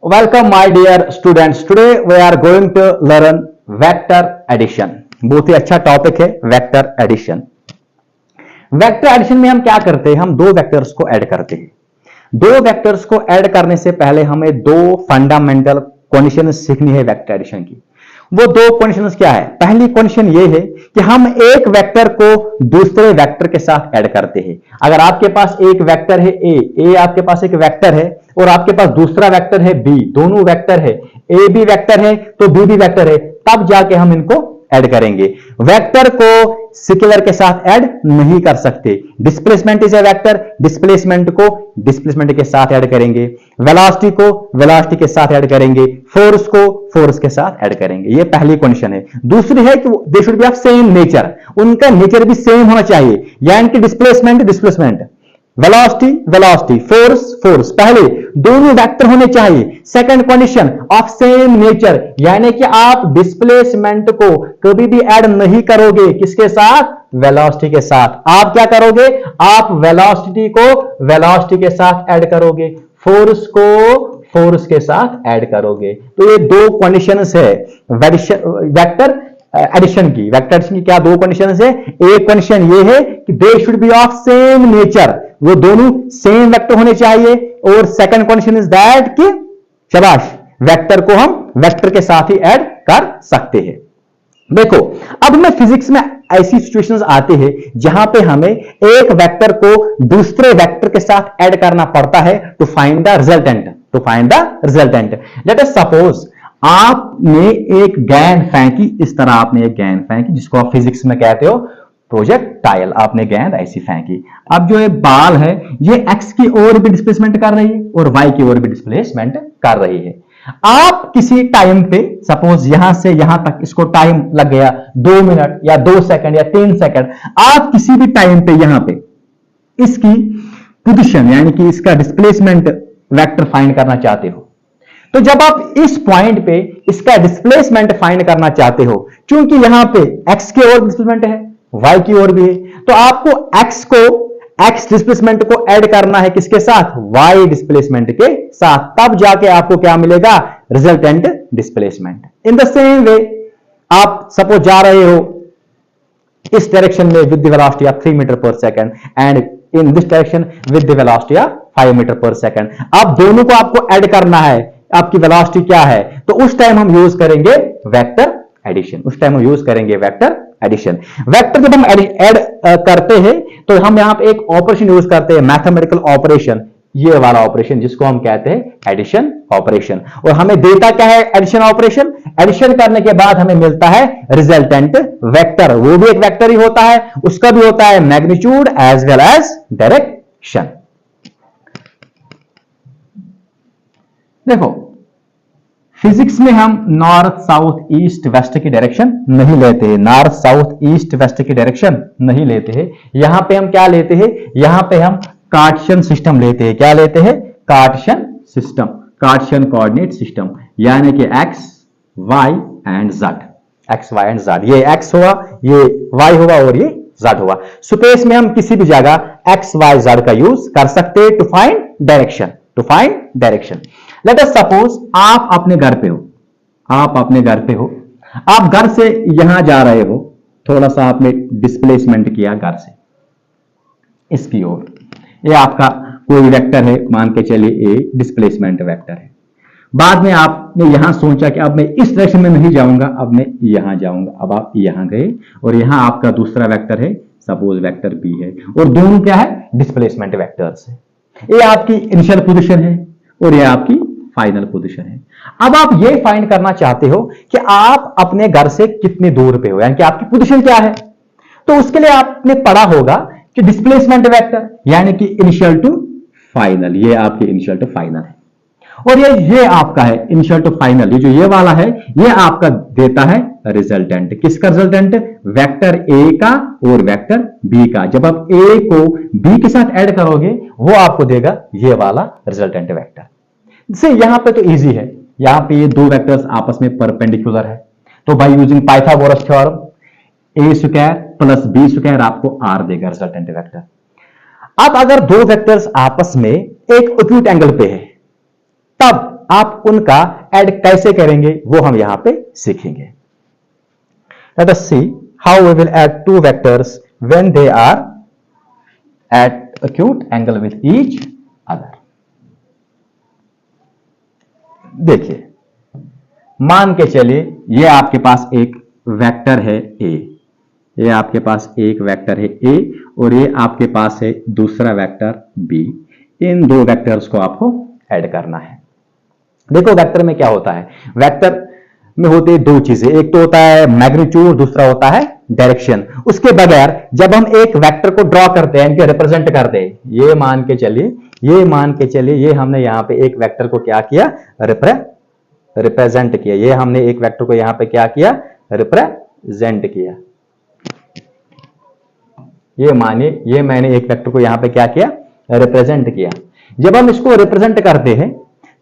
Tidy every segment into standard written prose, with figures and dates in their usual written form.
Welcome, my dear students. Today we are going to learn vector addition. बहुत ही अच्छा topic है vector addition. Vector addition में हम क्या करते हैं? हम दो वेक्टर्स को ऐड करते हैं। दो वेक्टर्स को ऐड करने से पहले हमें दो फंडामेंटल कंडीशन सीखनी है वेक्टर एडिशन की। वो दो कंडीशंस क्या है? पहली कंडीशन ये है कि हम एक वेक्टर को दूसरे वेक्टर के साथ ऐड करते हैं। अगर आपके पास एक वेक्टर है ए आपके पास एक वेक्टर है और आपके पास दूसरा वेक्टर है बी, दोनों वेक्टर है, ए भी वेक्टर है तो बी भी वेक्टर है, तब जाके हम इनको ऐड करेंगे। वेक्टर को स्केलर के साथ ऐड नहीं कर सकते। Displacement is a vector, displacement को डिस्प्लेसमेंट के साथ ऐड करेंगे, वेलोसिटी को वेलोसिटी के साथ ऐड करेंगे, फोर्स को फोर्स के साथ ऐड करेंगे। ये पहली कंडीशन है। दूसरी है कि they should be of same nature, उनका नेचर भी सेम होना चाहिए, यानी कि displacement displacement, velocity velocity, force force, पहले दोनों वेक्टर होने चाहिए। Second condition of same nature, यानी कि आप डिस्प्लेसमेंट को कभी भी ऐड नहीं करोगे किसके साथ? वेलोसिटी के साथ। आप क्या करोगे? आप वेलोसिटी को वेलोसिटी के साथ ऐड करोगे, फोर्स को फोर्स के साथ ऐड करोगे। तो ये दो कंडीशंस है वेक्टर एडिशन की। वेक्टर एडिशन की क्या दो कंडीशंस है? एक कंडीशन ये है कि they should be of same nature, वो दोनों सेम वेक्टर होने चाहिए। और सेकंड कंडीशन इज दैट कि शाबाश, वेक्टर को हम वेक्टर के साथ ही ऐड कर सकते हैं। देखो, अब में फिजिक्स में ऐसी सिचुएशंस आती है जहां पे हमें एक वेक्टर को दूसरे वेक्टर के साथ ऐड करना पड़ता है to find the resultant. Let us suppose आपने एक गेंद फेंकी, इस तरह आपने एक गेंद फेंकी जिसको आप फिजिक्स में कहते हो प्रोजेक्टाइल। आपने गेंद ऐसी फेंकी। अब जो ये बाल है ये एक्स की ओर भी डिस्प्लेसमेंट कर रही है और वाई की ओर भी डिस्प्लेसमेंट कर रही है। आप किसी टाइम पे सपोज यहां से यहां तक इसको टाइम लग गया 2 मिनट या 2 सेकंड या 3 सेकंड। आप किसी भी टाइम पे यहां पे इसकी पोजीशन यानी कि इसका डिस्प्लेसमेंट वेक्टर फाइंड करना चाहते हो, तो जब आप इस पॉइंट पे इसका डिस्प्लेसमेंट फाइंड करना चाहते हो, क्योंकि यहां पे एक्स की ओर डिस्प्लेसमेंट है, वाई की ओर भी है, तो आपको एक्स डिस्प्लेसमेंट को ऐड करना है किसके साथ? वाई डिस्प्लेसमेंट के साथ। तब जाके आपको क्या मिलेगा? Resultant displacement. In the same way आप सपोज जा रहे हो इस डायरेक्शन में with the velocity of 3 metre per second and in this direction with the velocity of 5 metre per second. अब दोनों को आपको ऐड करना है। आपकी वेलोसिटी क्या है? तो उस टाइम हम यूज करेंगे वेक्टर एडिशन। वेक्टर जब हम ऐड करते हैं तो हम यहां पे एक ऑपरेशन यूज करते हैं, मैथमेटिकल ऑपरेशन, ये वाला ऑपरेशन जिसको हम कहते हैं एडिशन ऑपरेशन। और हमें देता क्या है? Addition operation. एडिशन करने के बाद हमें मिलता है रिजल्टेंट वेक्टर। वो भी एक वेक्टर ही होता है, उसका भी होता है magnitude as well as direction. देखो, फिजिक्स में हम नॉर्थ साउथ ईस्ट वेस्ट की डायरेक्शन नहीं लेते हैं। नॉर्थ साउथ ईस्ट वेस्ट की डायरेक्शन नहीं लेते हैं। यहां पे हम क्या लेते हैं? यहां पे हम कार्टेशियन सिस्टम लेते हैं। क्या लेते हैं? Cartesian system, Cartesian coordinate system, यानी कि X Y and Z. X Y and Z, ये एक्स हुआ, ये वाई हुआ और ये जेड हुआ। स्पेस में हम किसी भी जगह एक्स वाई जेड का यूज कर सकते हैं to find direction. Let us suppose आप अपने घर पे हो, आप घर से यहां जा रहे हो, थोड़ा सा आपने डिस्प्लेसमेंट किया घर से इसकी ओर। ये आपका कोई वेक्टर है, मान के चलिए ए डिस्प्लेसमेंट वेक्टर है। बाद में आपने यहां सोचा कि अब मैं इस डायरेक्शन में नहीं जाऊंगा, अब मैं यहां जाऊंगा। अब आप यहां गए और यहां आपका दूसरा वेक्टर है, सपोज वेक्टर बी है, और दोनों क्या है? डिस्प्लेसमेंट वेक्टर्स है। ये आपकी इनिशियल पोजीशन है और ये आपकी फाइनल पोजीशन है। अब आप ये फाइंड करना चाहते हो कि आप अपने घर से कितने दूर पे हो, यानी कि आपकी पोजीशन क्या है। तो उसके लिए आपने पढ़ा होगा कि डिस्प्लेसमेंट वेक्टर यानी कि इनिशियल टू फाइनल, ये आपके इनिशियल टू फाइनल है। और ये आपका है इनिशियल टू फाइनल। ये जो ये वाला है ये आपका देता है रिजल्टेंट। किसका रिजल्टेंट? वेक्टर ए का और वेक्टर बी का। जब आप ए को बी के साथ ऐड करोगे वो आपको देगा ये वाला रिजल्टेंट वेक्टर। जैसे यहां पे तो इजी है, यहां पे ये दो वेक्टर्स आपस में परपेंडिकुलर है, तो by using Pythagoras theorem A square plus B square आपको आर देगा रिजल्टेंट वेक्टर। अब अगर दो वेक्टर्स आपस में एक एक्यूट एंगल पे है, तब आप उनका ऐड कैसे करेंगे वो हम यहां पे सीखेंगे। Let us see how we will add two vectors when they are at acute angle with each other। देखिए, मान के चलिए ये आपके पास एक वेक्टर है A, ये आपके पास एक वेक्टर है A और ये आपके पास है दूसरा वेक्टर B। इन दो वेक्टर्स को आपको ऐड करना है। देखो वेक्टर में क्या होता है, वेक्टर में होते हैं दो चीजें, एक तो होता है मैग्नीट्यूड, दूसरा होता है डायरेक्शन। उसके बगैर जब हम एक वेक्टर को ड्रॉ करते हैं, इनके रिप्रेजेंट करते हैं, ये मान के चलिए ये हमने यहां पे एक वेक्टर को क्या किया, रिप्रेजेंट किया। ये हमने एक वेक्टर को यहां पे क्या किया, रिप्रेजेंट किया। ये मैंने एक वेक्टर को यहां पे क्या किया, रिप्रेजेंट किया। जब हम इसको रिप्रेजेंट करते हैं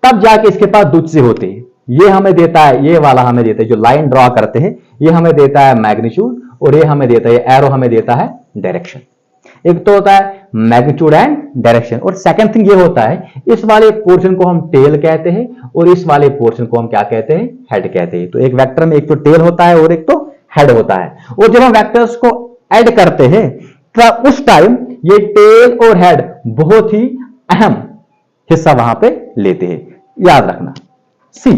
तब जाके इसके पास दो चीजें होती है, ये हमें देता है, ये वाला हमें देता है, जो लाइन ड्रॉ करते हैं ये हमें देता है मैग्नीट्यूड और ये हमें देता है, ये एरो हमें देता है डायरेक्शन। एक तो होता है मैग्नीट्यूड एंड डायरेक्शन और सेकंड थिंग ये होता है, इस वाले पोर्शन को हम टेल कहते हैं और इस वाले पोर्शन को हम क्या कहते हैं, हेड कहते हैं। तो एक वेक्टर में एक तो टेल होता है और एक तो हेड होता है। और जब हम वेक्टर्स को ऐड करते हैं तो उस टाइम ये टेल और हेड बहुत ही अहम हिस्सा वहां पे लेते हैं, याद रखना। सी,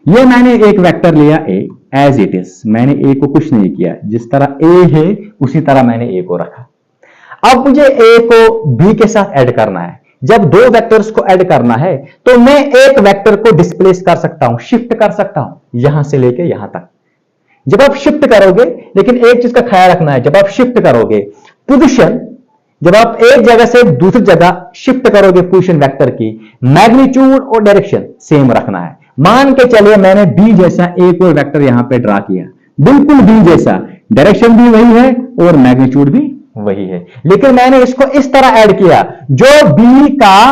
ये मैंने एक वेक्टर लिया ए एज इट इज, मैंने ए को कुछ नहीं किया, जिस तरह ए है उसी तरह मैंने ए को रखा। अब मुझे ए को बी के साथ ऐड करना है। जब दो वेक्टर्स को ऐड करना है तो मैं एक वेक्टर को डिस्प्लेस कर सकता हूं, शिफ्ट कर सकता हूं यहां से लेके यहां तक। जब आप शिफ्ट करोगे, लेकिन एक चीज का ख्याल रखना है, जब आप शिफ्ट करोगे पोजीशन, जब आप एक जगह से दूसरी जगह शिफ्ट करोगे पोजीशन वेक्टर की, मैग्नीट्यूड और डायरेक्शन सेम रखना है। मान के चलिए मैंने बी जैसा एक और वेक्टर यहां पे ड्रा किया, बिल्कुल बी जैसा, डायरेक्शन भी वही है और मैग्नीट्यूड भी वही है, लेकिन मैंने इसको इस तरह ऐड किया, जो बी का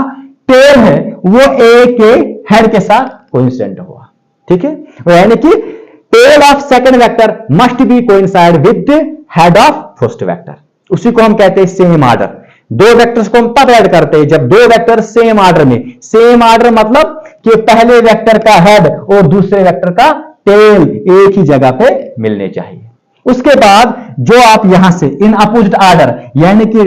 टेल है वो ए के हेड के साथ कोइंसिडेंट हुआ। ठीक है, यानी कि tail of second vector must be coincide with head of first vector. उसी को हम कहते हैं सेम ऑर्डर। दो वेक्टर्स को हम तब ऐड करते हैं जब दो वेक्टर सेम ऑर्डर में, सेम ऑर्डर मतलब कि पहले वेक्टर का हेड और दूसरे वेक्टर का टेल एक ही जगह पे मिलने चाहिए। उसके बाद जो आप यहां से इन अपोजिट ऑर्डर, यानी कि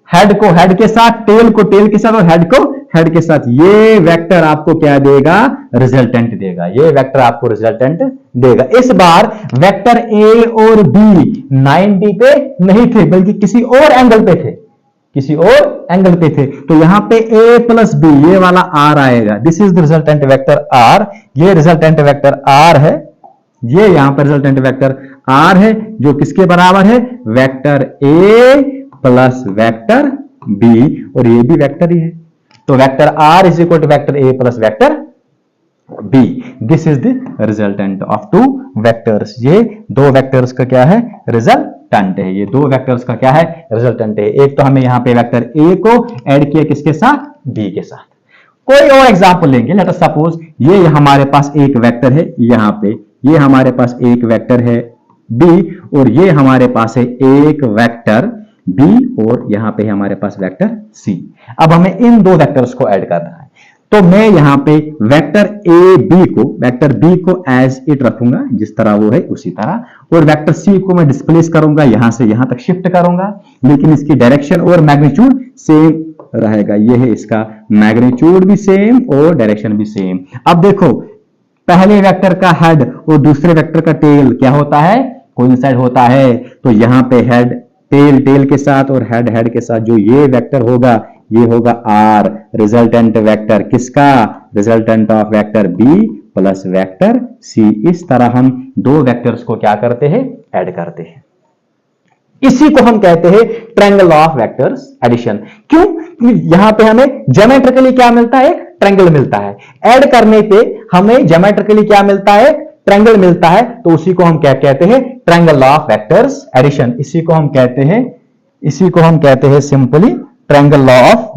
हेड को हेड के साथ, टेल को टेल के साथ और हेड को हेड के साथ, ये वेक्टर आपको क्या देगा, रिजल्टेंट देगा। ये वेक्टर आपको रिजल्टेंट देगा। इस बार वेक्टर ए और बी 90 पे नहीं थे, बल्कि किसी और एंगल पे थे, किसी और एंगल पे थे। तो यहां पे a प्लस बी, ये वाला r आएगा। This is the resultant vector r। ये रिजल्टेंट वेक्टर r है, ये यहां पर रिजल्टेंट वेक्टर r है, जो किसके बराबर है, vector a plus vector b, और ये भी वेक्टर ही है। तो vector r is equal to vector a plus vector b। This is the resultant of two vectors. ये दो वेक्टर्स का क्या है, रिजल्टेंट है। ये दो वेक्टर्स का क्या है, रिजल्टेंट है। एक तो हमें यहां पे वेक्टर a को ऐड किया किसके साथ, b के साथ। कोई और एग्जांपल लेंगे। लेट अस सपोज ये हमारे पास एक वेक्टर है, यहां पे ये हमारे पास एक वेक्टर है b और ये हमारे पास है एक वेक्टर b और यहां पे हमारे पास वेक्टर c। अब हमें इन दो वेक्टर्स को ऐड करना है, तो मैं यहां पे वेक्टर वेक्टर b को एज इट रखूंगा, जिस तरह वो है उसी तरह, और वेक्टर c को मैं डिस्प्लेस करूंगा, यहां से यहां तक शिफ्ट करूंगा, लेकिन इसकी डायरेक्शन और मैग्नीट्यूड सेम रहेगा। ये है इसका मैग्नीट्यूड भी सेम और डायरेक्शन भी सेम। अब देखो पहले वेक्टर का हेड और दूसरे वेक्टर का टेल क्या होता है, कोइंसाइड होता है। तो यहां पे हेड टेल टेल के साथ और हेड हेड के साथ, जो ये वेक्टर होगा ये होगा r, रिजल्टेंट वेक्टर किसका, resultant of vector b plus vector c। इस तरह हम दो वेक्टर्स को क्या करते हैं, ऐड करते हैं। इसी को हम कहते हैं ट्रायंगल ऑफ वेक्टर्स एडिशन। क्यों, यहां पे हमें ज्योमेट्रिकली क्या मिलता है, ट्रायंगल मिलता है। ऐड करने पे हमें ज्योमेट्रिकली क्या मिलता है, ट्रायंगल मिलता है। तो उसी को हम क्या कहते हैं, ट्रायंगल ऑफ वेक्टर्स एडिशन। इसी को हम कहते हैं सिंपली ट्रायंगल लॉ ऑफ